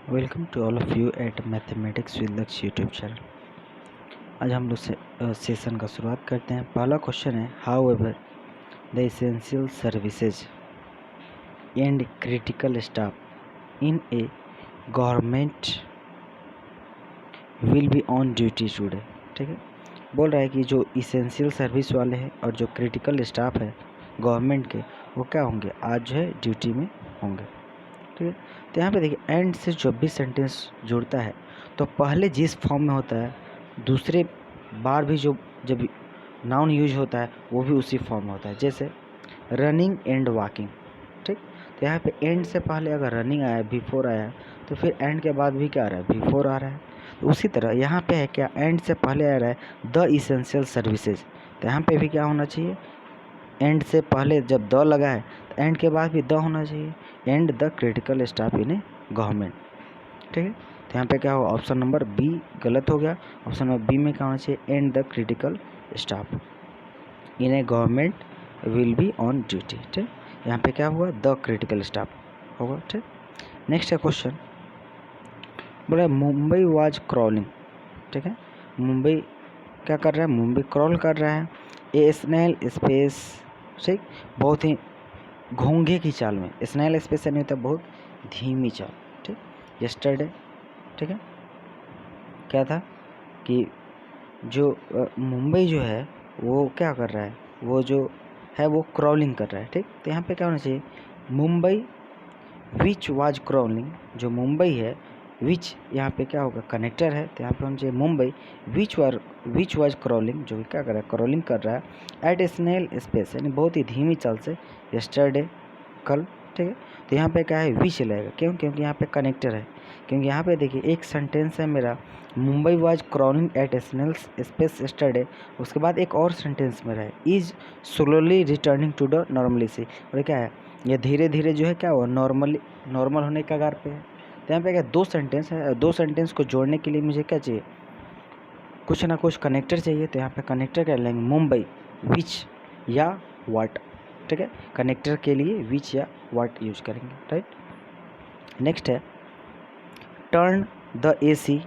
Welcome to all of you at mathematics with Lakshya YouTube channel. आज हम लोग session का शुरुआत करते हैं। पहला क्वेश्चन है, how ever the essential services and critical staff in A government will be on duty today. ठीक है, बोल रहा है कि जो इसेंशियल सर्विस वाले हैं और जो क्रिटिकल स्टाफ है गवर्नमेंट के, वो क्या होंगे, आज जो है ड्यूटी में होंगे। ठीक है, तो यहाँ पे देखिए एंड से जब भी सेंटेंस जुड़ता है तो पहले जिस फॉर्म में होता है दूसरे बार भी जो जब नाउन यूज होता है वो भी उसी फॉर्म में होता है। जैसे रनिंग एंड वॉकिंग। ठीक, तो यहाँ पे एंड से पहले अगर रनिंग आया, बिफोर आया, तो फिर एंड के बाद भी क्या आ रहा है, बिफोर आ रहा है। तो उसी तरह यहाँ पे है क्या, एंड से पहले आ रहा है द इसेंशियल सर्विसेज, तो यहाँ पे भी क्या होना चाहिए, एंड से पहले जब द लगा है तो एंड के बाद भी द होना चाहिए, and the critical staff in A government. ठीक है, तो यहाँ पे क्या होगा, ऑप्शन नंबर बी गलत हो गया। ऑप्शन नंबर बी में क्या होना चाहिए, and the critical staff in A government will be on duty. ठीक, यहाँ पे क्या हुआ, द क्रिटिकल स्टाफ होगा। ठीक, नेक्स्ट है क्वेश्चन, बोला मुंबई वाज क्रॉलिंग। ठीक है, मुंबई क्या कर रहा है, मुंबई क्रॉल कर रहा है ए स्नेल स्पेस। ठीक, बहुत ही घोंघे की चाल में, स्नेल स्पेस नहीं होता, बहुत धीमी चाल। ठीक, यस्टरडे। ठीक है, क्या था कि जो मुंबई जो है वो क्या कर रहा है, वो जो है वो क्रॉलिंग कर रहा है। ठीक, तो यहाँ पे क्या होना चाहिए, मुंबई विच वाज क्रॉलिंग, जो मुंबई है, विच यहाँ पे क्या होगा, कनेक्टर है, तो यहाँ पे होना चाहिए मुंबई विच वाज क्रॉलिंग, जो क्या कर रहा है, क्रॉलिंग कर रहा है एट स्नेल स्पेस, यानी बहुत ही धीमी चाल से, यस्टरडे, कल। ठीक है, तो यहाँ पे क्या है, विच लगेगा, क्यों, क्योंकि यहाँ पे कनेक्टर है। क्योंकि यहाँ पे देखिए एक सेंटेंस है मेरा, Mumbai was crawling at snail space yesterday, उसके बाद एक और सेंटेंस मेरा है, is slowly returning to the normalcy, और क्या है, ये धीरे धीरे जो है क्या हुआ, नॉर्मल होने का कगार पे है। तो यहाँ पे क्या, दो सेंटेंस है, दो सेंटेंस को जोड़ने के लिए मुझे क्या चाहिए, कुछ ना कुछ कनेक्टर चाहिए। तो यहाँ पे कनेक्टर क्या लेंगे, मुंबई विच या वाट। ठीक है, कनेक्टर के लिए विच या वाट यूज करेंगे। राइट, नेक्स्ट है, turn the AC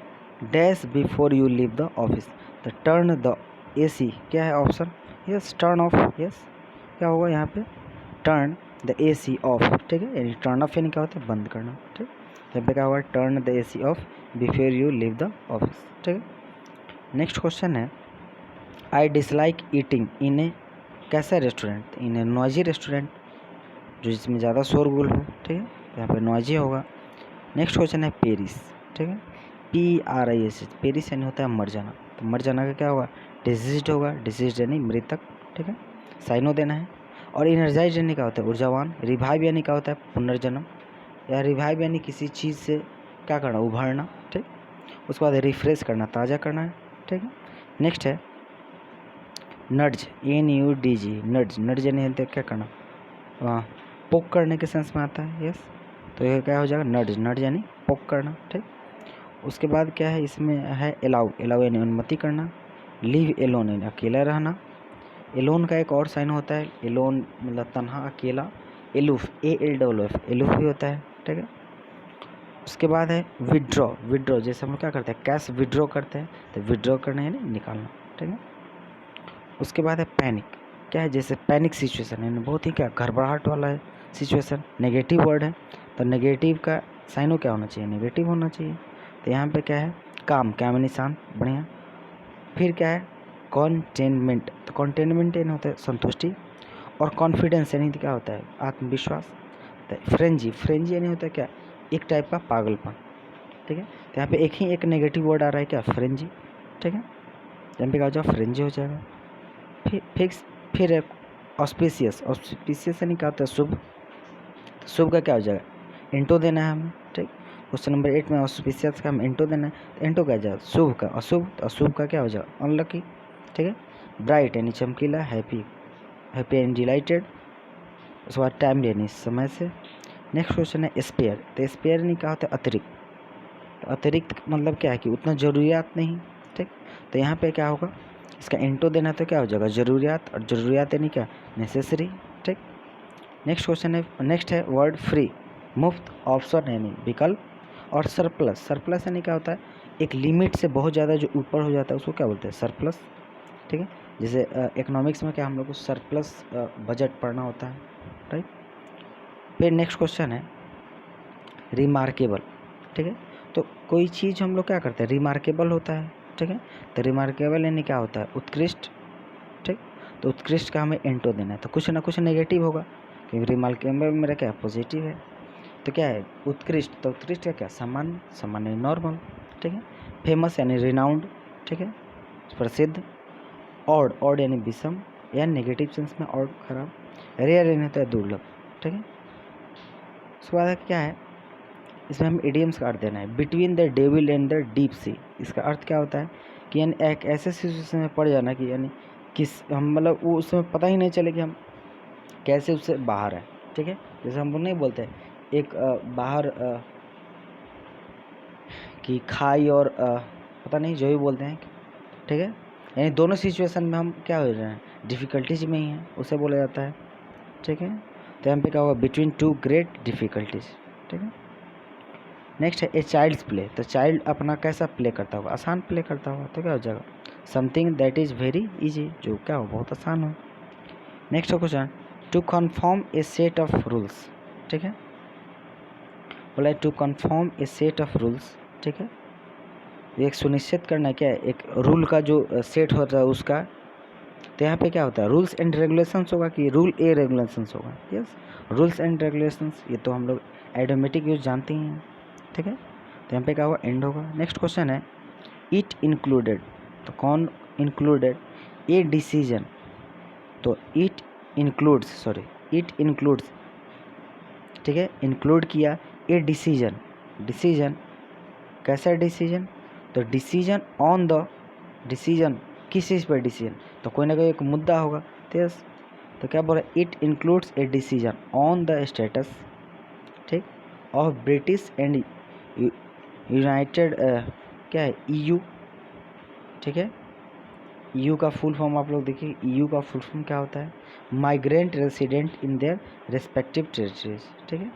dash before you leave the office. तो टर्न द AC क्या है option, yes, turn off. Yes, क्या होगा यहाँ पे, टर्न द AC ऑफ। ठीक है, यानी टर्न ऑफ यानी क्या होता है, बंद करना। ठीक, यहाँ पे क्या होगा, turn the AC of before you leave the office. ठीक है, नेक्स्ट क्वेश्चन है, आई डिसलाइक ईटिंग इन ए कैसा रेस्टोरेंट, इन ए नॉइजी रेस्टोरेंट, जो जिसमें ज़्यादा शोरगुल हो। ठीक है, यहाँ पे नॉइजी होगा। नेक्स्ट क्वेश्चन है, पेरिस। ठीक है, PRIS, पेरिस यानी होता है मर जाना, तो मर जाना का क्या होगा, डिजीज होगा, डिजीज यानी मृतक। ठीक है, साइनो देना है। और इनर्जाइज यानी क्या होता है, ऊर्जावान। रिवाइव यानी क्या होता है, पुनर्जन्म, या रिवाइव यानी किसी चीज़ से क्या करना, उभारना। ठीक, उसके बाद रिफ्रेश करना, ताज़ा करना है। ठीक है, नेक्स्ट है नड्ज, NUDG, नड्ज, नड्ज यानी होता है क्या करना, पोक करने के सेंस में आता है। यस, तो ये क्या हो जाएगा, नड्ज, नड्ज यानी पोक करना। ठीक, उसके बाद क्या है, इसमें है अलाउ, अलाउ यानी अनुमति करना। लीव एलोन यानी अकेला रहना। एलोन का एक और साइन होता है, एलोन मतलब तन्हा, अकेला। एलूफ, ALFF, एलूफ भी होता है। ठीक है, उसके बाद है विड्रॉ, विड्रॉ जैसे हम क्या करते हैं, कैश विड्रॉ करते हैं, तो विड्रॉ करना यानी निकालना। ठीक है, उसके बाद है पैनिक, क्या है, जैसे पैनिक सिचुएशन यानी बहुत ही क्या, घबराहट वाला है सिचुएशन, नेगेटिव वर्ड है, तो नेगेटिव का साइनो क्या होना चाहिए, नेगेटिव होना चाहिए। तो यहाँ पे क्या है, काम, क्या में निशान, बढ़िया। फिर क्या है, कॉन्टेनमेंट, तो कॉन्टेनमेंट यानी होता है संतुष्टि। और कॉन्फिडेंस यानी क्या होता है, आत्मविश्वास। तो फ्रेंजी, फ्रेंजी यानी होता है क्या, एक टाइप का पागलपन। ठीक है, तो यहाँ पे एक ही एक नेगेटिव वर्ड आ रहा है क्या, फ्रेंजी। ठीक है, यहाँ पे क्या हो जाएगा, फ्रेंजी हो जाएगा। फिर है ऑस्पिशियस, ऑस्पिशियस यानी क्या होता है, शुभ। शुभ का क्या हो जाएगा, इंटो देना है हमें। ठीक, क्वेश्चन नंबर 8 में ऑस्पिशियस का हम इंटो देना है, तो इंटो क्या जाएगा, शुभ का। अशुभ, तो अशुभ का क्या हो जाएगा, अनलकी। ठीक है, ब्राइट यानी चमकीला, हैप्पी, हैप्पी एंड डिलाइटेड। उसके बाद टाइम यानी समय से। नेक्स्ट क्वेश्चन है स्पेयर, तो स्पेयर यानी क्या होता है, अतिरिक्त। तो अतिरिक्त मतलब क्या है कि उतना ज़रूरियात नहीं। ठीक, तो यहाँ पे क्या होगा, इसका इंटो देना, तो क्या हो जाएगा, ज़रूरियात, और ज़रूरियात यानी क्या, नेसेसरी। ठीक, नेक्स्ट क्वेश्चन है, नेक्स्ट है वर्ड फ्री, मुफ्त, ऑप्शन यानी विकल्प। और सरप्लस, सरप्लस यानी क्या होता है, एक लिमिट से बहुत ज़्यादा जो ऊपर हो जाता है उसको क्या बोलते हैं, सरप्लस। ठीक है, जैसे इकोनॉमिक्स में क्या हम लोग को सरप्लस बजट पढ़ना होता है, राइट। फिर नेक्स्ट क्वेश्चन है रिमार्केबल। ठीक है, तो कोई चीज़ हम लोग क्या करते हैं, रिमार्केबल होता है। ठीक है, तो रिमार्केबल यानी क्या होता है, उत्कृष्ट। ठीक, तो उत्कृष्ट का हमें एंटो देना है, तो कुछ ना कुछ नेगेटिव होगा, क्योंकि रिमार्केबल मेरा क्या पॉजिटिव है। तो क्या है उत्कृष्ट, तो उत्कृष्ट का क्या, सामान्य, सामान्य नॉर्मल। ठीक है, फेमस यानी रिनाउंड। ठीक है, प्रसिद्ध। ऑड, ऑड यानी विषम या नेगेटिव सेंस में ऑड, खराब। रेयर यानी होता है दुर्लभ। ठीक है, उसके बाद क्या है, इसमें हम इडियम्स का अर्थ देना है। Between the devil and the deep sea, इसका अर्थ क्या होता है कि यानी एक ऐसे सिचुएशन में पड़ जाना कि यानी किस हम मतलब वो उसमें पता ही नहीं चले कि हम कैसे उससे बाहर हैं। ठीक है, जैसे हम लोग नहीं बोलते एक बाहर कि खाई और पता नहीं जो भी बोलते हैं। ठीक है, यानी दोनों सिचुएशन में हम क्या हो रहे हैं, डिफ़िकल्टीज में ही हैं, उसे बोला जाता है। ठीक है, तो यहाँ पे क्या होगा, बिटवीन टू ग्रेट डिफ़िकल्टीज। ठीक है, नेक्स्ट है ए चाइल्ड्स प्ले, तो चाइल्ड अपना कैसा प्ले करता होगा, आसान प्ले करता होगा, तो क्या हो जाएगा, something that is very easy, जो क्या हो बहुत आसान हो। Next question, to confirm a set of rules. ठीक है, बोला है to confirm a set of rules. ठीक है, एक सुनिश्चित करना क्या है, एक रूल का जो सेट होता है उसका, तो यहाँ पे क्या होता है, रूल्स एंड रेगुलेशंस होगा कि रूल ए रेगुलेशंस होगा। यस, रूल्स एंड रेगुलेशंस, ये तो हम लोग आइडोमेटिक यूज जानते ही हैं। ठीक है, तो यहाँ पे क्या होगा, एंड होगा। नेक्स्ट क्वेश्चन है इट इंक्लूडेड, तो कौन इंक्लूडेड, ए डिसीजन, तो इट इंक्लूड्स। ठीक है, इंक्लूड किया ए डिसीजन, डिसीजन कैसा डिसीजन, तो डिसीजन ऑन द, डिसीजन किस चीज़ पर डिसीजन, तो कोई ना कोई एक मुद्दा होगा। तो यस, तो क्या बोला, it includes a decision on the status, ठीक, ऑफ ब्रिटिश एंड यूनाइटेड क्या है, ईयू। ठीक है, ईयू का फुल फॉर्म आप लोग देखिए, ईयू का फुल फॉर्म क्या होता है, migrant resident in their respective territories. ठीक है,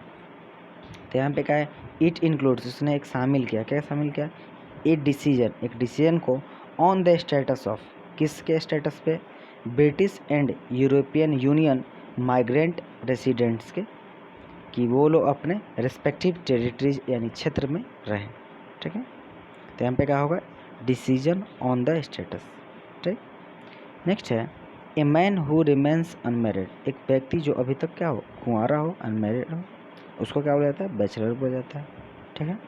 तो यहाँ पे क्या है, इट इंक्लूड्स, उसने एक शामिल किया, क्या शामिल किया, ए डिसीजन, एक डिसीजन को ऑन द स्टेटस ऑफ, किसके स्टेटस पे, British and European union migrant residents के, कि वो लोग अपने रेस्पेक्टिव टेरिटरीज यानी क्षेत्र में रहें। ठीक है, तो यहाँ पे क्या होगा, डिसीजन ऑन द स्टेटस। ठीक, नेक्स्ट है a man who remains unmarried, एक व्यक्ति जो अभी तक क्या हो, कुंवारा हो, अनमेरिड हो, उसको क्या बोला जाता है, बैचलर बोला जाता है। ठीक है,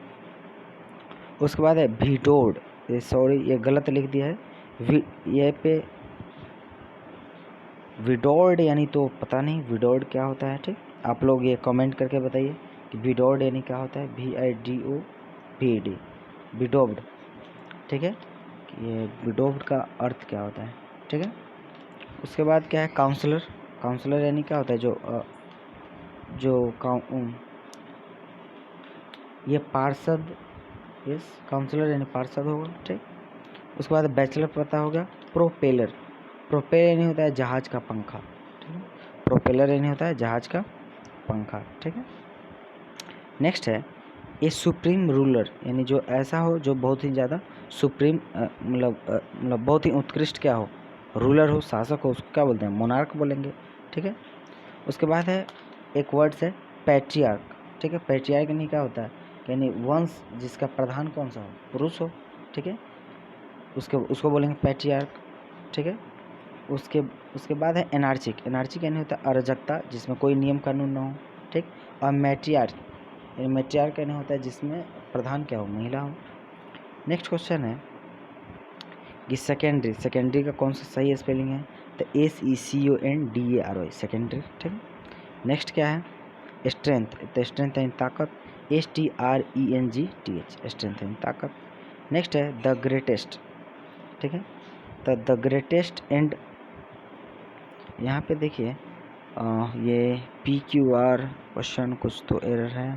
उसके बाद है वीडोड, ये सॉरी ये गलत लिख दिया है, ये पे विडोर्ड यानी तो पता नहीं विडोर्ड क्या होता है। ठीक, आप लोग ये कमेंट करके बताइए कि विडोर्ड यानी क्या होता है, VIDOVD, विडोव्ड। ठीक है, ये विडोव्ड का अर्थ क्या होता है। ठीक है, उसके बाद क्या है काउंसलर, काउंसलर यानी क्या होता है, ये पार्षद, यस, काउंसलर यानी पार्षद होगा। ठीक, उसके बाद बैचलर पता होगा, प्रोपेलर, प्रोपेलर यानी होता है जहाज का पंखा। ठीक है, प्रोपेलर यानी होता है जहाज का पंखा। ठीक है, नेक्स्ट है ए सुप्रीम रूलर, यानी जो ऐसा हो जो बहुत ही ज़्यादा सुप्रीम मतलब बहुत ही उत्कृष्ट क्या हो, रूलर हो, शासक हो, उसको क्या बोलते हैं, मोनार्क बोलेंगे। ठीक है, उसके बाद है एक वर्ड्स है पैट्रियार्क। ठीक है, पैट्रियार्क यानी क्या होता है, यानी वंश जिसका प्रधान कौन सा हो, पुरुष हो। ठीक है, उसको बोलेंगे पैट्रियार्क। ठीक है, उसके उसके बाद है एनार्चिक, एनार्चिक यानी होता है अराजकता, जिसमें कोई नियम कानून ना हो। ठीक, और मैट्रियार्क, यानी मैट्रियार्क यानी होता है जिसमें प्रधान क्या हो, महिला हो। नेक्स्ट क्वेश्चन है कि सेकेंडरी, सेकेंडरी का कौन सा सही स्पेलिंग है, तो SECONDARY, सेकेंडरी। ठीक है, नेक्स्ट क्या है स्ट्रेंथ, तो स्ट्रेंथ यानी ताकत, STRENGTH, स्ट्रेंथ यानी ताकत। नेक्स्ट है द ग्रेटेस्ट। ठीक है, तो द ग्रेटेस्ट एंड, यहाँ पे देखिए ये PQR क्वेश्चन कुछ तो एरर है।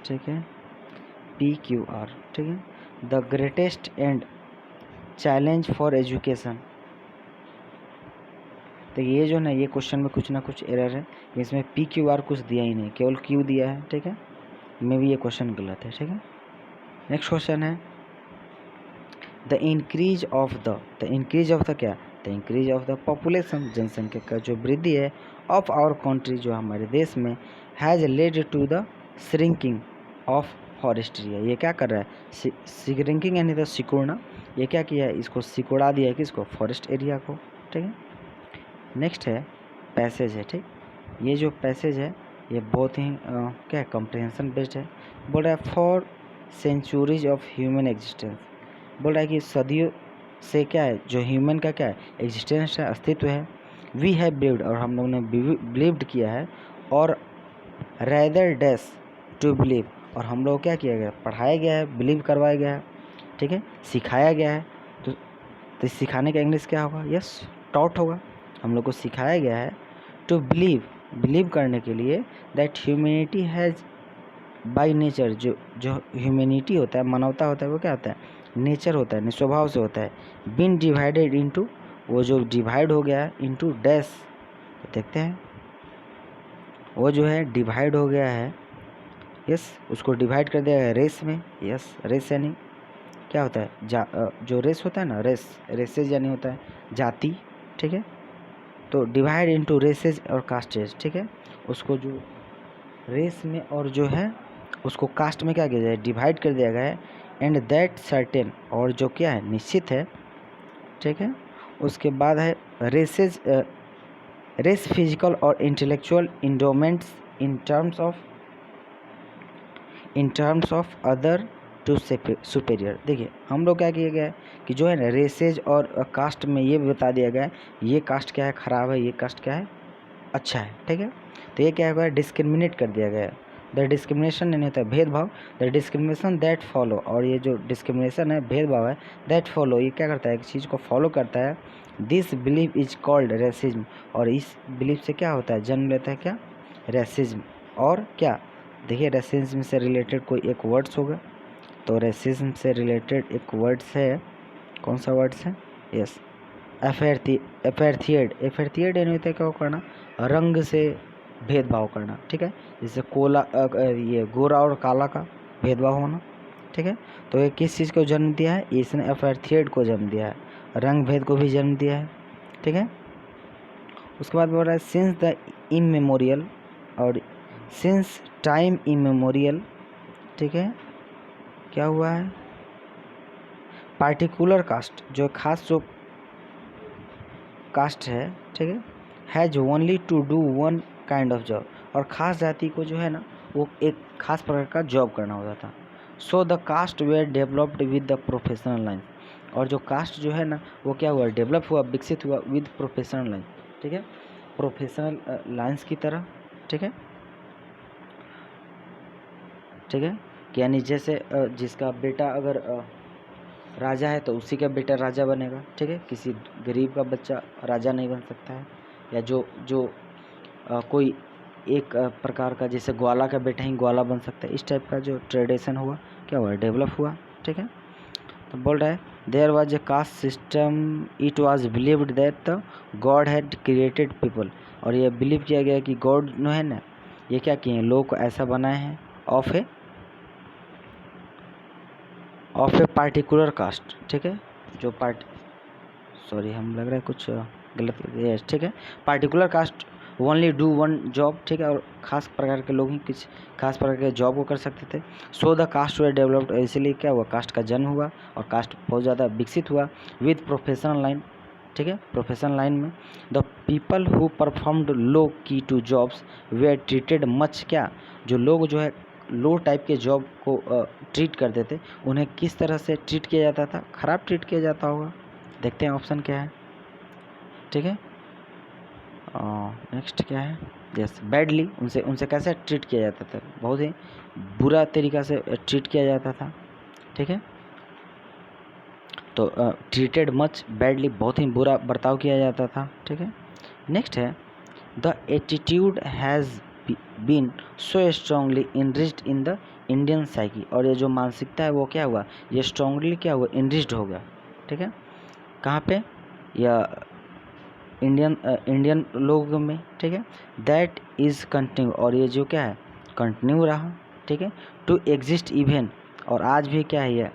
ठीक है, PQR। ठीक है, the greatest and challenge for education, तो ये जो ना ये क्वेश्चन में कुछ ना कुछ एरर है, इसमें PQR कुछ दिया ही नहीं, केवल Q दिया है। ठीक है, में भी ये क्वेश्चन गलत है, ठीक है। नेक्स्ट क्वेश्चन है द इंक्रीज ऑफ द क्या, the increase of the population, जनसंख्या का जो वृद्धि है, ऑफ आवर कंट्री, जो हमारे देश में, has led to the shrinking of forest area. ये क्या कर रहा है, श्रिंकिंग यानी तो सिकुड़ना, ये क्या किया है, इसको सिकुड़ा दिया है, किसको, फॉरेस्ट एरिया को, ठीक है। नेक्स्ट है पैसेज है, ठीक। ये जो पैसेज है ये बहुत ही क्या है, कम्प्रिहेंशन बेस्ड है। बोल रहा है for centuries of human existence, बोल रहा है कि सदियों से क्या है, जो ह्यूमन का क्या है, एग्जिस्टेंस है, अस्तित्व है। वी हैव बिलीव्ड, और हम लोगों ने बिलीव्ड किया है, और रैदर डैश टू बिलीव, और हम लोग क्या किया गया, पढ़ाया गया है, बिलीव करवाया गया है, ठीक है, सिखाया गया है। तो सिखाने का इंग्लिश क्या होगा, यस, टॉट होगा। हम लोग को सिखाया गया है टू बिलीव करने के लिए that humanity has by nature, जो ह्यूमैनिटी होता है, मानवता होता है, वो क्या होता है, नेचर होता है, स्वभाव से होता है। बीन डिवाइडेड इनटू, वो जो डिवाइड हो गया है, इनटू डैश, तो देखते हैं, वो जो है डिवाइड हो गया है, यस, उसको डिवाइड कर दिया है रेस में, यस, रेस यानी क्या होता है, जो रेस होता है ना, रेसेज यानी होता है जाति, ठीक है। तो डिवाइड इनटू रेसेज और कास्टेज, ठीक है, उसको जो रेस में और जो है उसको कास्ट में क्या किया जाए, डिवाइड कर दिया गया है। एंड दैट सर्टेन, और जो क्या है, निश्चित है, ठीक है। उसके बाद है रेसेज, रेस फिजिकल और intellectual endowments in terms of other to superior. देखिए हम लोग क्या किया गया है कि जो है ना रेसेज और कास्ट में ये बता दिया गया है, ये कास्ट क्या है, ख़राब है, ये कास्ट क्या है, अच्छा है, ठीक है। तो ये क्या हुआ है, डिस्क्रिमिनेट कर दिया गया है। द डिस्क्रिमिनेशन नहीं होता है भेदभाव, द डिस्क्रिमिनेशन दैट फॉलो, और ये जो डिस्क्रिमिनेशन है, भेदभाव है, दैट फॉलो, ये क्या करता है, एक चीज़ को फॉलो करता है। This believe is called racism, और इस बिलीव से क्या होता है, जन्म लेता है क्या, रेसिज्म। और क्या, देखिए रेसिज्म से रिलेटेड कोई एक वर्ड्स होगा, तो रेसिज्म से रिलेटेड एक वर्ड्स है, कौन सा वर्ड्स है, यस, एफेरथिएड यानी होता है क्या करना, रंग से भेदभाव करना, ठीक है। जैसे ये गोरा और काला का भेदभाव होना, ठीक है। तो ये किस चीज़ को जन्म दिया है, इसने एफेरथिएड को जन्म दिया है, रंग भेद को भी जन्म दिया है, ठीक है। उसके बाद बोल रहा है सिंस द इमेमोरियल, और सिंस टाइम इमेमोरियल, ठीक है, क्या हुआ है, पार्टिकुलर कास्ट, जो खास जो कास्ट है, ठीक है, has only to do one kind of job, और ख़ास जाति को जो है ना, वो एक खास प्रकार का जॉब करना होता था। So the caste were developed with the professional line, और जो कास्ट जो है ना, वो क्या हुआ, डेवलप हुआ, विकसित हुआ विद प्रोफेशनल लाइन, ठीक है, प्रोफेशनल लाइन्स की तरह, ठीक है, ठीक है। यानी जैसे जिसका बेटा अगर राजा है तो उसी का बेटा राजा बनेगा, ठीक है, किसी गरीब का बच्चा राजा नहीं बन सकता है, या जो जो कोई एक प्रकार का, जैसे ग्वाला का बेटा ही ग्वाला बन सकता है, इस टाइप का जो ट्रेडिशन हुआ, क्या हुआ, डेवलप हुआ, ठीक है। तो बोल रहा है there was a caste system, it was believed that the god had created people, और ये बिलीव किया गया कि गॉड जो है ना, ये क्या किए हैं, लोगों को ऐसा बनाए हैं, ऑफ ए पार्टिकुलर कास्ट, ठीक है, जो सॉरी हम लग रहा है कुछ गलत, ठीक है, particular caste only do one job, ठीक है, और खास प्रकार के लोग ही कुछ खास प्रकार के जॉब को कर सकते थे। So the caste were developed, इसीलिए क्या हुआ, कास्ट का जन्म हुआ, और कास्ट बहुत ज़्यादा विकसित हुआ विद प्रोफेशनल लाइन, ठीक है, प्रोफेशनल लाइन में। The people who performed low key to jobs were treated much, क्या, जो लोग जो है लो टाइप के जॉब को ट्रीट करते थे, उन्हें किस तरह से ट्रीट किया जाता था, ख़राब ट्रीट किया जाता होगा। देखते हैं ऑप्शन क्या है, ठीक है। नेक्स्ट क्या है, यस, बैडली, उनसे कैसे ट्रीट किया जाता था, बहुत ही बुरा तरीक़ा से ट्रीट किया जाता था, ठीक है। तो ट्रीटेड मच बैडली, बहुत ही बुरा बर्ताव किया जाता था, ठीक है। नेक्स्ट है the attitude has been so strongly enriched in the Indian psyche, और ये जो मानसिकता है वो क्या हुआ, ये स्ट्रांगली क्या हुआ, इनरिच्ड हो गया, ठीक है, कहाँ पे, या इंडियन लोगों में, ठीक है। दैट इज़ कंटिन्यू, और ये जो क्या है, कंटिन्यू रहा, ठीक है। टू एग्जिस्ट इवन, और आज भी क्या है, ये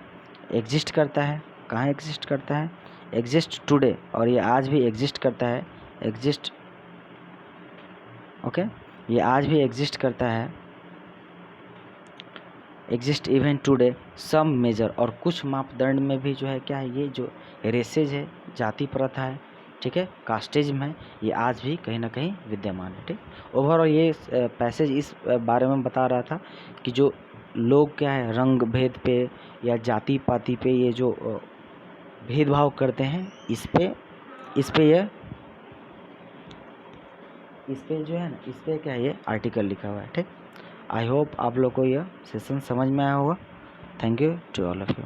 एग्जिस्ट करता है। कहाँ एग्जिस्ट करता है, एग्जिस्ट टुडे, और ये आज भी एग्जिस्ट करता है, एग्जिस्ट, ओके, ये आज भी एग्जिस्ट करता है, exist even today some measure, और कुछ मापदंड में भी जो है क्या है, ये जो रेसेज है, जाति प्रथा है, ठीक है, कास्टिज्म है, ये आज भी कहीं ना कहीं विद्यमान है। ठीक, ओवरऑल ये पैसेज इस बारे में बता रहा था कि जो लोग क्या है रंग भेद पे या जाति पाति पे ये जो भेदभाव करते हैं, इस पे जो है ना, इस पे क्या है, ये आर्टिकल लिखा हुआ है। ठीक, आई होप आप लोग को यह सेशन समझ में आया होगा। Thank you to all of you.